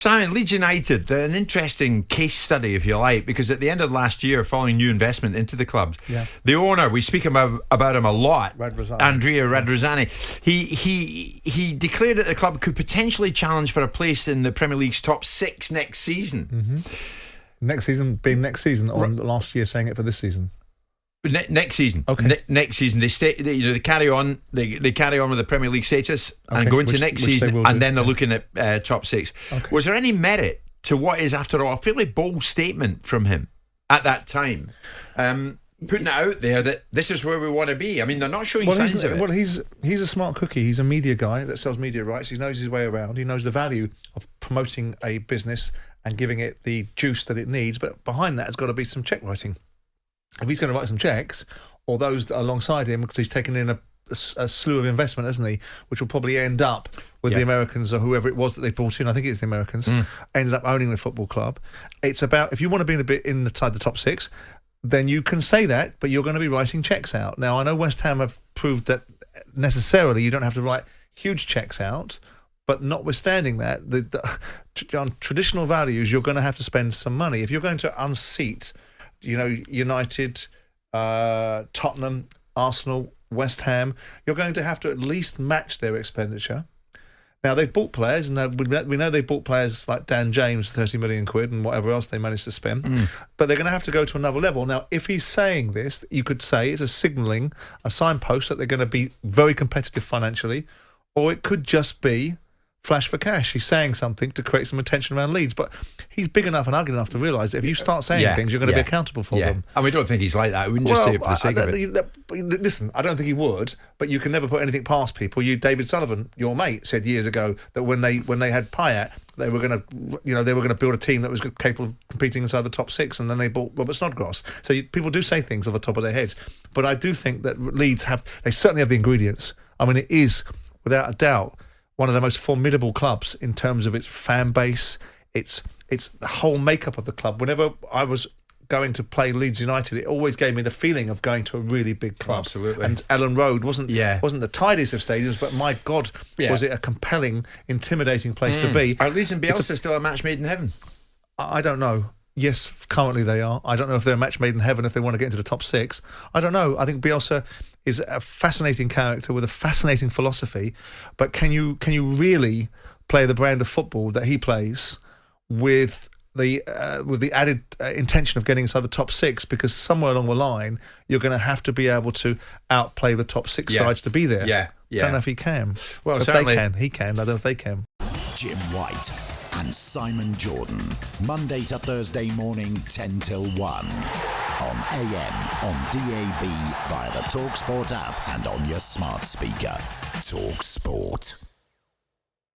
Simon, Leeds United, an interesting case study, if you like, because at the end of last year, following new investment into the club, the owner, we speak about him a lot, Andrea Radrizzani, he declared that the club could potentially challenge for a place in the Premier League's top 6 next season. Mm-hmm. Next season being next season, or last year saying it for this season? Next season. Okay. Next season, they carry on. They carry on with the Premier League status and go into next season, and then they're looking at top 6. Okay. Was there any merit to what is, after all, a fairly bold statement from him at that time, putting it out there that this is where we want to be? I mean, they're not showing signs of it. Well, he's a smart cookie. He's a media guy that sells media rights. He knows his way around. He knows the value of promoting a business and giving it the juice that it needs. But behind that has got to be some check writing. If he's going to write some checks, or those that are alongside him, because he's taken in a slew of investment, hasn't he, which will probably end up with the Americans or whoever it was that they brought in, I think it's the Americans, ended up owning the football club. It's about, if you want to be inside the top 6, then you can say that, but you're going to be writing checks out. Now, I know West Ham have proved that necessarily you don't have to write huge checks out, but notwithstanding that, on traditional values, you're going to have to spend some money. If you're going to unseat, United, Tottenham, Arsenal, West Ham, you're going to have to at least match their expenditure. Now, they've bought players, and we know they've bought players like Dan James, 30 million quid, and whatever else they managed to spend. But they're going to have to go to another level. Now, if he's saying this, you could say it's a signalling, a signpost that they're going to be very competitive financially, or it could just be flash for cash. He's saying something to create some attention around Leeds, but he's big enough and ugly enough to realise that if you start saying things, you're going to be accountable for them. And we don't think he's like that. We wouldn't just say it for the sake of it. Listen, I don't think he would, but you can never put anything past people. David Sullivan, your mate, said years ago that when they had Payet, they were going to build a team that was capable of competing inside the top 6, and then they bought Robert Snodgrass. So people do say things off the top of their heads, but I do think that Leeds they certainly have the ingredients. I mean, it is without a doubt one of the most formidable clubs in terms of its fan base, it's the whole makeup of the club. Whenever I was going to play Leeds United, it always gave me the feeling of going to a really big club. Absolutely. And Ellen Road wasn't the tidiest of stadiums, but my God, was it a compelling, intimidating place to be. Are Leeds and Bielsa still a match made in heaven? I don't know. Yes, currently they are. I don't know if they're a match made in heaven if they want to get into the top 6. I don't know. I think Bielsa is a fascinating character with a fascinating philosophy, but can you really play the brand of football that he plays with the added intention of getting inside the top 6? Because somewhere along the line you're going to have to be able to outplay the top 6 sides to be there. I don't know if he can. Well, if certainly they can. He can. I don't know if they can. Jim White and Simon Jordan, Monday to Thursday morning, 10 till 1. On AM, on DAB, via the talkSPORT app and on your smart speaker. talkSPORT.